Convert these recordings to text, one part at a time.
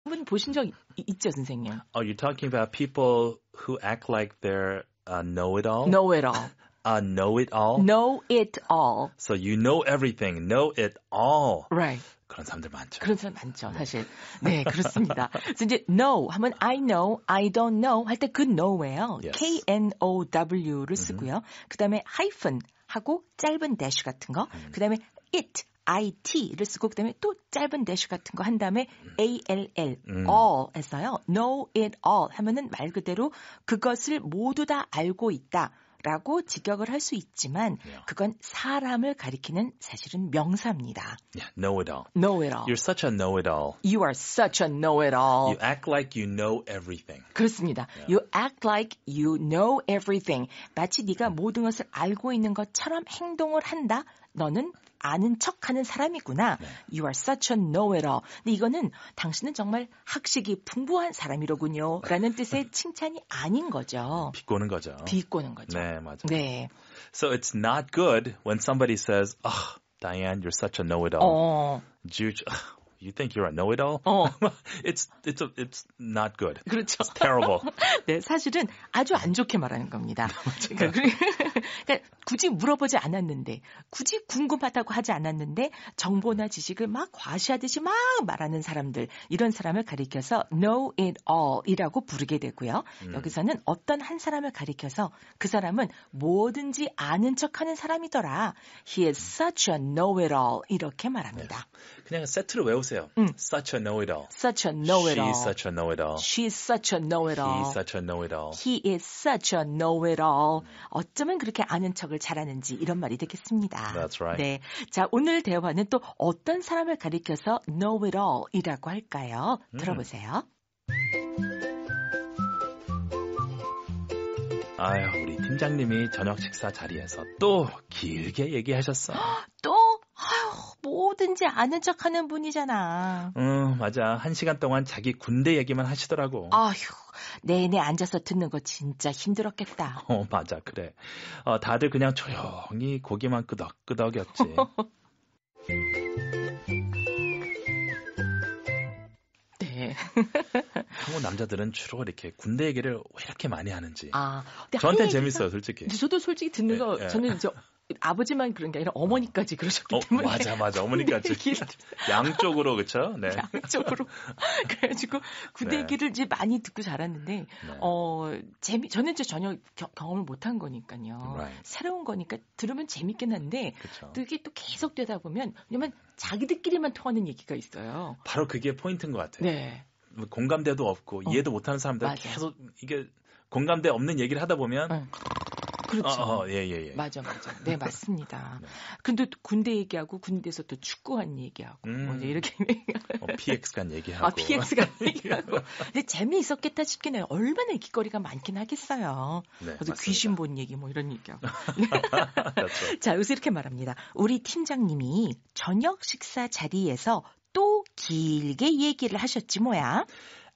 분 보신 적 있죠, 선생님? Oh, you're talking about people who act like they're know-it-all? Know it all. Know-it-all? Know it all. So you know everything, know it all. Right. 그런 사람들 많죠. 그런 사람 많죠, 사실. 네, 그렇습니다. 그래서 이제 know 하면 I know, I don't know 할 때 그 know예요. Yes. K-N-O-W를 쓰고요. 그다음에 hyphen 하고 짧은 dash 같은 거. 그다음에 it, IT를 쓰고 그다음에 또 짧은 dash 같은 거 한 다음에 ALL, all 했어요. Know it all 하면은 말 그대로 그것을 모두 다 알고 있다. 라고 직역을 할 수 있지만 그건 사람을 가리키는 사실은 명사입니다. Yeah, know-it-all. Know it all. You're such a know-it-all. You are such a know-it-all. You act like you know everything. 그렇습니다. You act like you know everything. 마치 네가 모든 것을 알고 있는 것처럼 행동을 한다. 너는 아는 척하는 사람이구나. You are such a know-it-all. 근데 이거는 당신은 정말 학식이 풍부한 사람이로군요. 라는 뜻의 칭찬이 아닌 거죠. 비꼬는 거죠. 비꼬는 거죠. 네, 맞아요. 네. So it's not good when somebody says, oh, Diane, you're such a know-it-all. Juge, you think you're a know-it-all? It's not good. 그렇죠. It's terrible. 네, 사실은 아주 안 좋게 말하는 겁니다. 그러니까 굳이 물어보지 않았는데, 굳이 궁금하다고 하지 않았는데 정보나 지식을 막 과시하듯이 막 말하는 사람들, 이런 사람을 가리켜서 know it all이라고 부르게 되고요. 여기서는 어떤 한 사람을 가리켜서 그 사람은 뭐든지 아는 척하는 사람이더라. He is such a know-it-all 이렇게 말합니다. 그냥 세트로 외우세요. Such a know-it-all. Such a know-it-all. She's such a know-it-all. She's such a know-it-all. He's such a know-it-all. He is such a know-it-all. 어쩌면 그렇게 아는 척을 잘하는지 이런 말이 되겠습니다. That's right. 네, 자 오늘 대화는 또 어떤 사람을 가리켜서 know-it-all이라고 할까요? 들어보세요. 아유, 우리 팀장님이 저녁 식사 자리에서 또 길게 얘기하셨어. 또? 아유, 뭐든지 아는 척하는 분이잖아. 맞아. 1시간 동안 자기 군대 얘기만 하시더라고. 아휴, 내내 앉아서 듣는 거 진짜 힘들었겠다. 맞아. 그래. 다들 그냥 조용히 고기만 끄덕끄덕였지. 네. 한국 남자들은 주로 이렇게 군대 얘기를 왜 이렇게 많이 하는지. 근데 저한테는 재밌어요, 솔직히. 저도 솔직히 듣는 거, 저는 아버지만 그런 게 아니라 어머니까지 그러셨기 때문에. 맞아. 어머니까지. 양쪽으로, 그쵸? 네. 양쪽으로. 그래가지고 군대 얘기를 이제 많이 듣고 자랐는데, 저는 이제 전혀 경험을 못한 거니까요. Right. 새로운 거니까 들으면 재밌긴 한데, 그쵸. 또 이게 또 계속 되다 보면, 왜냐면 자기들끼리만 통하는 얘기가 있어요. 바로 그게 포인트인 것 같아요. 네. 공감대도 없고, 이해도 못하는 사람들 계속 이게 공감대 없는 얘기를 하다 보면, 그렇죠. 예. 맞아. 네, 맞습니다. 근데 또 군대 얘기하고 군대에서 또 축구한 얘기하고 뭐 이제 이렇게 PX 간 얘기하고. PX 간 얘기하고. 근데 재미있었겠다 싶긴 해요. 얼마나 얘기거리가 많긴 하겠어요. 네, 그래서 귀신 본 얘기 뭐 이런 얘기하고. right. 자, 여기서 이렇게 말합니다. 우리 팀장님이 저녁 식사 자리에서 또 길게 얘기를 하셨지 뭐야.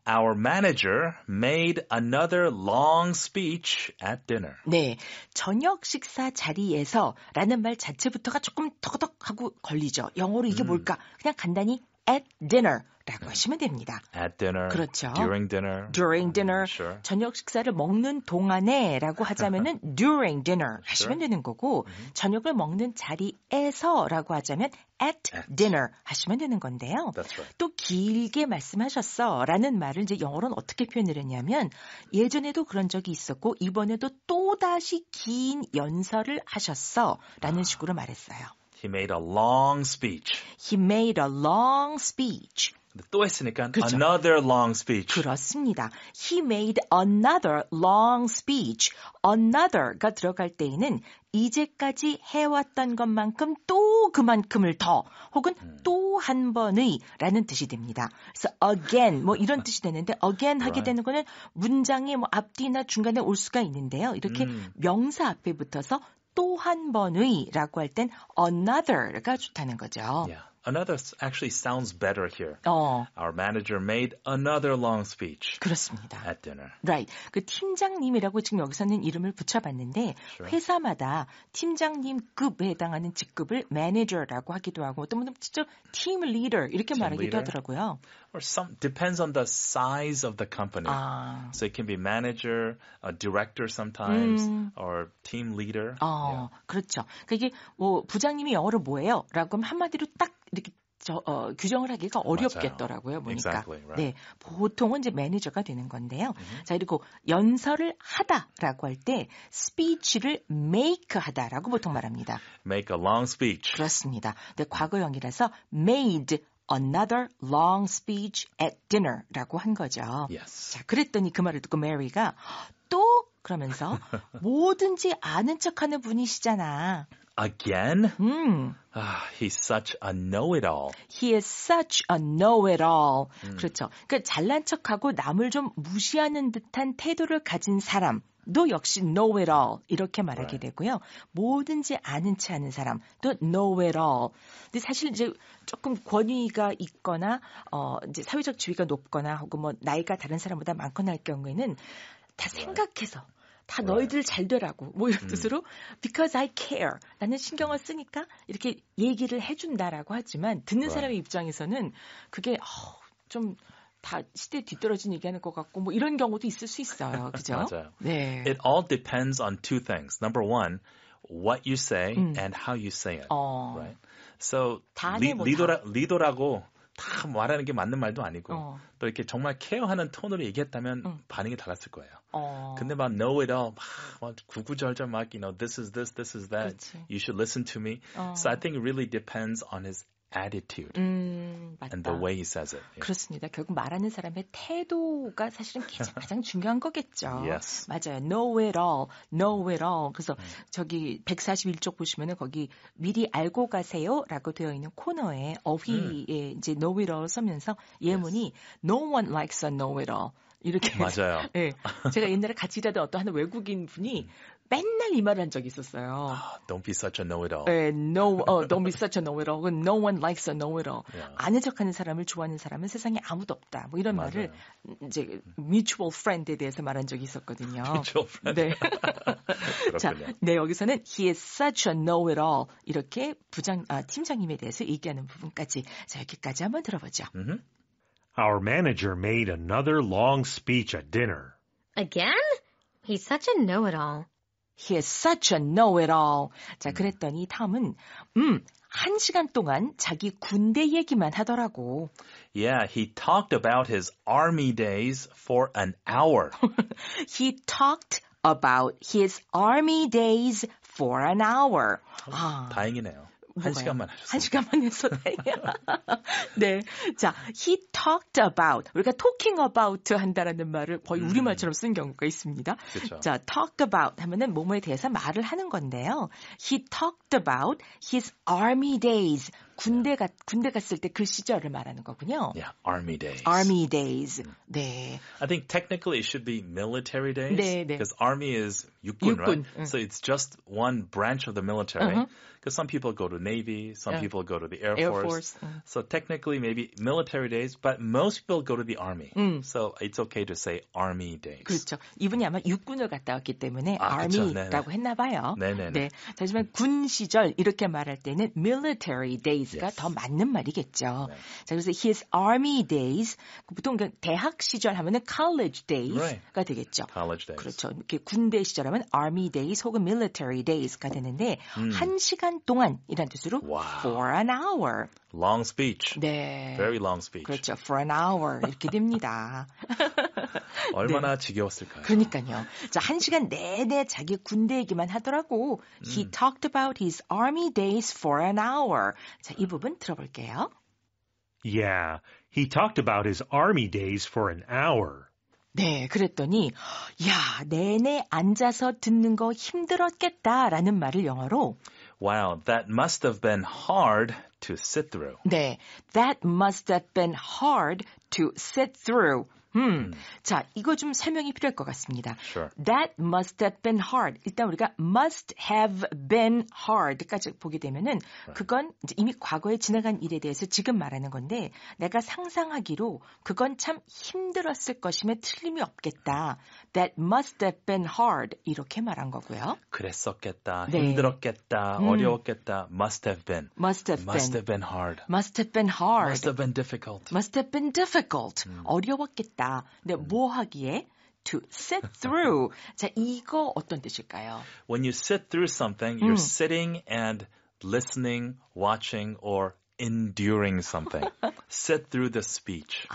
Our manager made another long speech at dinner. 네, 저녁 식사 자리에서 라는 말 자체부터가 조금 터덕하고 걸리죠. 영어로 이게 뭘까? 그냥 간단히 at dinner 라고 하시면 됩니다. At dinner. 그렇죠. During dinner. During dinner. Sure. 저녁 식사를 먹는 동안에 라고 하자면은 during dinner 하시면 되는 거고 저녁을 먹는 자리에서 라고 하자면 at dinner 하시면 되는 건데요. That's right. 또 길게 말씀하셨어 라는 말을 이제 영어로는 어떻게 표현을 했냐면 예전에도 그런 적이 있었고 이번에도 또다시 긴 연설을 하셨어 라는 식으로 말했어요. He made a long speech. He made a long speech. 또 했으니까 그렇죠. another long speech. 그렇습니다. He made another long speech. another가 들어갈 때에는 이제까지 해왔던 것만큼 또 그만큼을 더 혹은 또 한 번의 라는 뜻이 됩니다. 그래서 again 뭐 이런 뜻이 되는데 again 하게 Right. 되는 거는 문장의 뭐 앞뒤나 중간에 올 수가 있는데요. 이렇게 명사 앞에 붙어서 또 한 번의 라고 할 땐 another가 좋다는 거죠. Yeah. Another actually sounds better here. Our manager made another long speech 그렇습니다. at dinner. Right. 그 팀장님이라고 지금 여기서는 이름을 붙여봤는데 Sure. 회사마다 팀장님급에 해당하는 직급을 매니저라고 하기도 하고 또 직접 팀 리더 이렇게 Team 말하기도 leader? 하더라고요. or some depends on the size of the company. So it can be manager, a director sometimes, or team leader. Yeah. 그렇죠. 그러니까 이게 뭐 부장님이 영어로 뭐예요? 라고 하면 한마디로 딱 이렇게 규정을 하기가 어렵겠더라고요. 보니까. Exactly, right. 네, 보통은 이제 매니저가 되는 건데요. 자, 그리고 연설을 하다라고 할 때 speech를 make 하다라고 보통 말합니다. Make a long speech. 그렇습니다. 근데 과거형이라서 made another long speech at dinner라고 한 거죠. Yes. 자, 그랬더니 그 말을 듣고 메리가 또 그러면서 뭐든지 아는 척하는 분이시잖아. Again? He's such a know-it-all. He is such a know-it-all. 그렇죠. 그러니까 잘난 척하고 남을 좀 무시하는 듯한 태도를 가진 사람도 역시 know-it-all 이렇게 말하게 되고요. 뭐든지 아는 체 하는 사람 또 know-it-all. 근데 사실 이제 조금 권위가 있거나 이제 사회적 지위가 높거나 혹은 뭐 나이가 다른 사람보다 많거나 할 경우에는 다 생각해서 다 너희들 잘 되라고 뭐 이런 뜻으로 because I care 나는 신경을 쓰니까 이렇게 얘기를 해준다라고 하지만 듣는 사람의 입장에서는 그게 좀 다 시대에 뒤떨어진 얘기하는 것 같고 뭐 이런 경우도 있을 수 있어요. 그죠? 맞아요. 네. It all depends on two things. Number one, what you say and how you say it. Right? So 리더라고 다 말하는 게 맞는 말도 아니고 또 이렇게 정말 케어하는 톤으로 얘기했다면 반응이 달랐을 거예요. 근데 막 know it all 막 구구절절 막 you know this is this, this is that. 그치. You should listen to me. So I think it really depends on his attitude 맞다. and the way he says it. Yeah. 그렇습니다. 결국 말하는 사람의 태도가 사실은 가장 중요한 거겠죠. Yes. 맞아요. Know it all, know it all. 그래서 저기 141쪽 보시면은 거기 미리 알고 가세요라고 되어 있는 코너에 어휘에 이제 know it all 쓰면서 예문이 No one likes a know it all. 이렇게 맞아요. 네, 제가 옛날에 같이 일하던 어떤 한 외국인 분이 맨날 이 말을 한 적이 있었어요. Don't be such a know-it-all. 네, don't be such a know-it-all. No one likes a know-it-all. Yeah. 아는 척하는 사람을 좋아하는 사람은 세상에 아무도 없다. 뭐 이런 맞아요. 말을 이제 mutual friend에 대해서 말한 적이 있었거든요. Mutual friend. 네. 자, 네 여기서는 he is such a know-it-all 이렇게 팀장님에 대해서 얘기하는 부분까지 자 여기까지 한번 들어보죠. Our manager made another long speech at dinner. Again? He's such a know-it-all. He is such a know-it-all. 자, 그랬더니 탐은 1시간 동안 자기 군대 얘기만 하더라고. Yeah, he talked about his army days for an hour. He talked about his army days for an hour. 다행이네요. 한 시간만 하셨어요. 한 시간만 해서 다행이야. 네. 자, he talked about. 우리가 talking about 한다라는 말을 거의 우리말처럼 쓴 경우가 있습니다. 그쵸. 자, talk about 하면은 뭐뭐에 대해서 말을 하는 건데요. He talked about his army days. 군대 갔을 때 그 시절을 말하는 거군요. Yeah, army days. Army days. 네. I think technically it should be military days. 네, 네. Because army is 육군, right? So it's just one branch of the military. Because some people go to Navy, some people go to the Air Force. So technically maybe military days, but most people go to the Army. So it's okay to say Army days. 그렇죠. 이분이 아마 육군을 갔다 왔기 때문에 그쵸. Army라고 했나 봐요. 네네네. 네. 하지만 군 시절 이렇게 말할 때는 military days가 더 맞는 말이겠죠. 네. 자, 그래서 his Army days, 보통 대학 시절 하면은 college days가 되겠죠. College days. 그렇죠. 이렇게 군대 시절 하면 Army days 혹은 military days가 되는데 1시간 동안이란 뜻으로 for an hour. Long speech. 네. Very long speech. 그렇죠. For an hour 이렇게 됩니다. 얼마나 지겨웠을까요? 그러니까요. 자, 1시간 내내 자기 군대 얘기만 하더라고. He talked about his army days for an hour. 자, 이 부분 들어볼게요. Yeah, he talked about his army days for an hour. 네, 그랬더니 야, 내내 앉아서 듣는 거 힘들었겠다라는 말을 영어로 Wow, that must have been hard to sit through. 네, that must have been hard to sit through. 자, 이거 좀 설명이 필요할 것 같습니다. Sure. That must have been hard. 일단 우리가 must have been hard까지 보게 되면은 그건 이제 이미 과거에 지나간 일에 대해서 지금 말하는 건데 내가 상상하기로 그건 참 힘들었을 것임에 틀림이 없겠다. That must have been hard. 이렇게 말한 거고요. 그랬었겠다. 네. 힘들었겠다. 어려웠겠다. Must have been. Must have been. Must have been hard. Must have been hard. Must have been difficult. Must have been difficult. 어려웠겠다. 근데 뭐 하기에? To sit through. 자, 이거 어떤 뜻일까요? When you sit through something, you're sitting and listening, watching, or enduring something. Sit through the speech.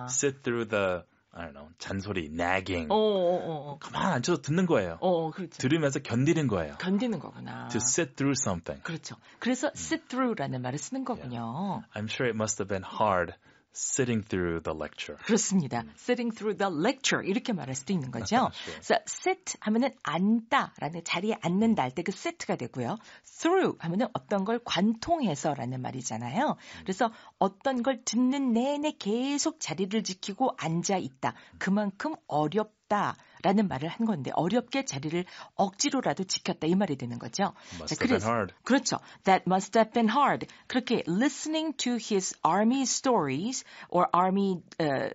Sit through the I don't know, 잔소리, nagging. 가만 앉아서 듣는 거예요. 그렇죠. 들으면서 견디는 거예요. 견디는 거구나. To sit through something. 그렇죠. 그래서 sit through라는 말을 쓰는 거군요. I'm sure it must have been hard sitting through the lecture. 그렇습니다. Sitting through the lecture 이렇게 말할 수도 있는 거죠. 그래서 sit 하면은 앉다라는 자리에 앉는다 할 때 그 sit가 되고요. through 하면은 어떤 걸 관통해서라는 말이잖아요. 그래서 어떤 걸 듣는 내내 계속 자리를 지키고 앉아 있다. 그만큼 어렵다라는 말을 한 건데 어렵게 자리를 억지로라도 지켰다 이 말이 되는 거죠. Must have been hard. 그렇죠. That must have been hard. 그렇게 listening to his army stories or army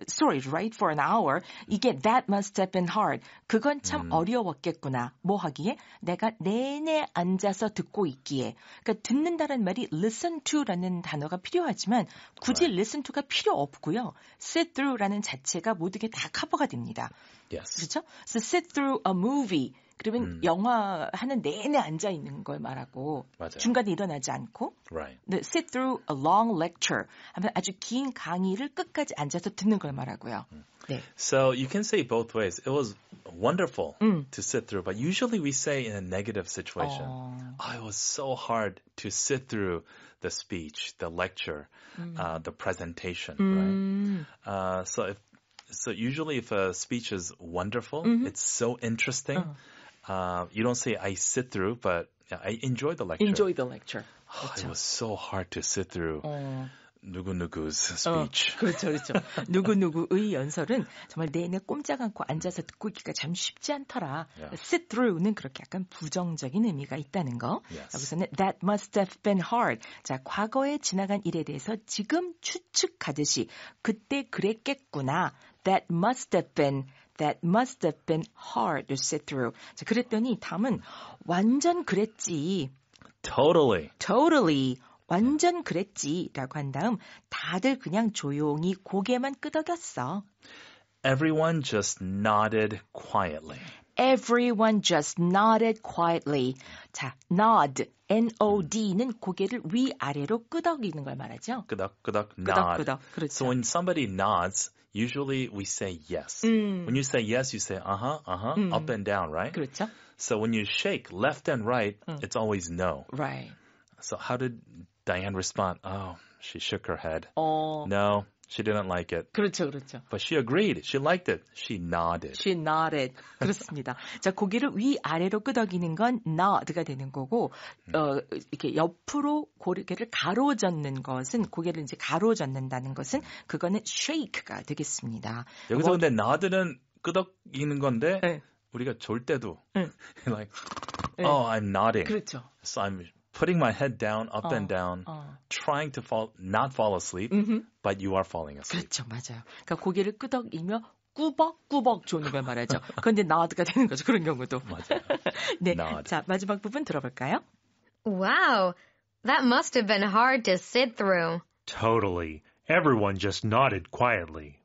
stories, right, for an hour. 이게 that must have been hard. 그건 참 어려웠겠구나. 뭐 하기에? 내가 내내 앉아서 듣고 있기에. 그러니까 듣는다는 말이 listen to라는 단어가 필요하지만 굳이 listen to가 필요 없고요. sit through라는 자체가 모두게 다 커버가 됩니다. Yes. 그렇죠? So sit through a movie. 그러면 영화 하는 내내 앉아 있는 걸 말하고 맞아요. 중간에 일어나지 않고 Right. sit through a long lecture 하면 아주 긴 강의를 끝까지 앉아서 듣는 걸 말하고요. 네. So you can say both ways. It was wonderful to sit through, but usually we say in a negative situation, it was so hard to sit through the speech, the lecture, the presentation, right? So usually if a speech is wonderful, it's so interesting. You don't say I sit through, but I enjoy the lecture. Enjoy the lecture. It was so hard to sit through 누구누구's speech. 그렇죠, 그렇죠. 누구누구의 연설은 정말 내내 꼼짝 않고 앉아서 듣고 있기가 참 쉽지 않더라. Sit through는 그렇게 약간 부정적인 의미가 있다는 거. Yes. 여기서는 that must have been hard. 자, 과거에 지나간 일에 대해서 지금 추측하듯이 그때 그랬겠구나. That must have been hard to sit through. 자, 그랬더니 다음은 완전 그랬지. Totally. 완전 그랬지라고 한 다음 다들 그냥 조용히 고개만 끄덕였어. Everyone just nodded quietly. Everyone just nodded quietly. 자, nod, N-O-D는 고개를 위아래로 끄덕이는 걸 말하죠. 끄덕끄덕 nod. 끄덕끄덕, 그렇죠. So when somebody nods, usually we say yes. When you say yes, you say up and down, right? 그렇죠. So when you shake left and right, it's always no. Right. So how did Diane respond? Oh, she shook her head. No, she didn't like it. 그렇죠. But she agreed. She liked it. She nodded. She nodded. 그렇습니다. 자, 고개를 위아래로 끄덕이는 건 nod가 되는 거고, 이렇게 옆으로 고개를 가로젓는 것은, 고개를 이제 가로젓는다는 것은, 그거는 shake가 되겠습니다. 여기서 근데 nod는 끄덕이는 건데, 네. 우리가 졸 때도, like, oh, I'm nodding. 그렇죠. So I'm putting my head down, up and down, trying to not fall asleep, but you are falling asleep. 그렇죠, 맞아요. 그러니까 고개를 끄덕이며 꾸벅꾸벅 조는 걸 말하죠. 그런데 nod가 되는 거죠. 그런 경우도. 맞아요. 네, nod. 자 마지막 부분 들어볼까요? Wow, that must have been hard to sit through. Totally. Everyone just nodded quietly.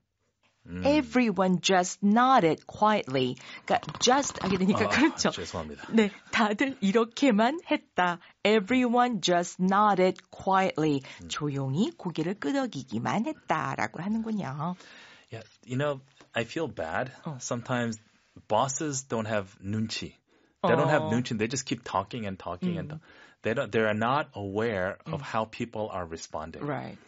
Everyone just nodded quietly. 그러니까 just 하게 되니까 그렇죠. 죄송합니다. 네, 다들 이렇게만 했다. Everyone just nodded quietly. 조용히 고개를 끄덕이기만 했다라고 하는군요. Yeah, you know, I feel bad. Sometimes bosses don't have 눈치. They don't have 눈치. They just keep talking and talking and they are not aware of how people are responding. Right.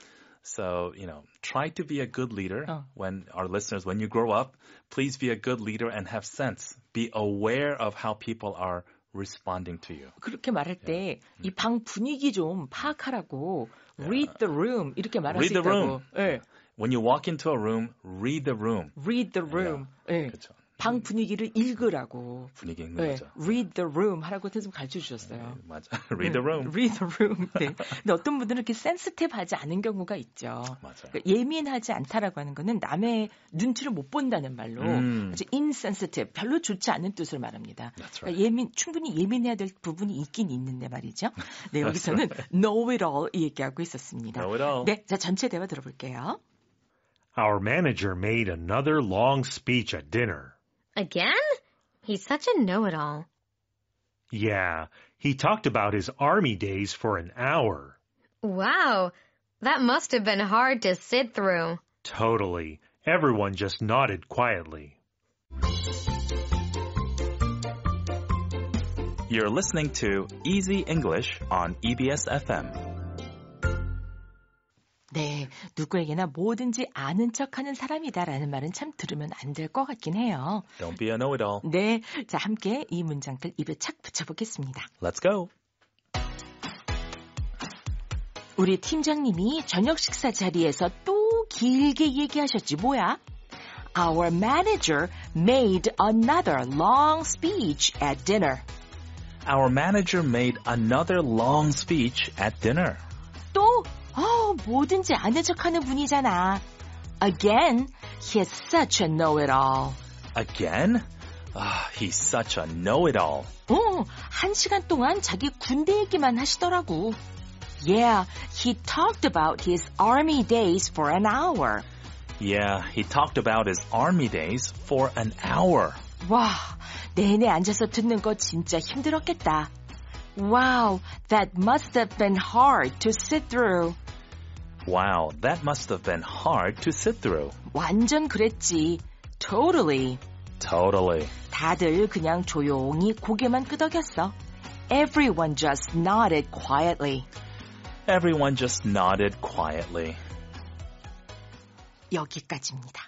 So, you know, try to be a good leader when our listeners, when you grow up, please be a good leader and have sense. Be aware of how people are responding to you. 그렇게 말할 때 이 방 분위기 좀 파악하라고 read the room 이렇게 말할 Read 수 the room. 있다고. 네. When you walk into a room, read the room. Read the room. 네. 그렇죠. 방 분위기를 읽으라고. 분위기 읽는 네. 거죠. Read the room 하라고 좀 가르쳐 주셨어요. 네, 맞아. Read the room. Read the room. 네. 근데 어떤 분들은 이렇게 센시티브하지 않은 경우가 있죠. 맞아요. 그러니까 예민하지 않다라고 하는 거는 남의 눈치를 못 본다는 말로 아주 insensitive, 별로 좋지 않은 뜻을 말합니다. Right. 그러니까 충분히 예민해야 될 부분이 있긴 있는데 말이죠. 네, 여기서는 know it all 얘기하고 있었습니다. Know it all. 네, 자 전체 대화 들어볼게요. Our manager made another long speech at dinner. Again? He's such a know-it-all. Yeah, he talked about his army days for an hour. Wow, that must have been hard to sit through. Totally. Everyone just nodded quietly. You're listening to Easy English on EBS FM. 네, 누구에게나 뭐든지 아는 척하는 사람이다라는 말은 참 들으면 안 될 것 같긴 해요. Don't be a know-it-all. 네, 자 함께 이 문장들 입에 착 붙여보겠습니다. Let's go. 우리 팀장님이 저녁 식사 자리에서 또 길게 얘기하셨지 뭐야? Our manager made another long speech at dinner. Our manager made another long speech at dinner. 또 뭐든지 아는 척하는 분이잖아. Again, he's such a know-it-all. Again? He's such a know-it-all. 1시간 동안 자기 군대 얘기만 하시더라고. Yeah, he talked about his army days for an hour. Yeah, he talked about his army days for an hour. 와, 내내 앉아서 듣는 거 진짜 힘들었겠다. Wow, that must have been hard to sit through. Wow, that must have been hard to sit through. 완전 그랬지. Totally. Totally. 다들 그냥 조용히 고개만 끄덕였어. Everyone just nodded quietly. Everyone just nodded quietly. 여기까지입니다.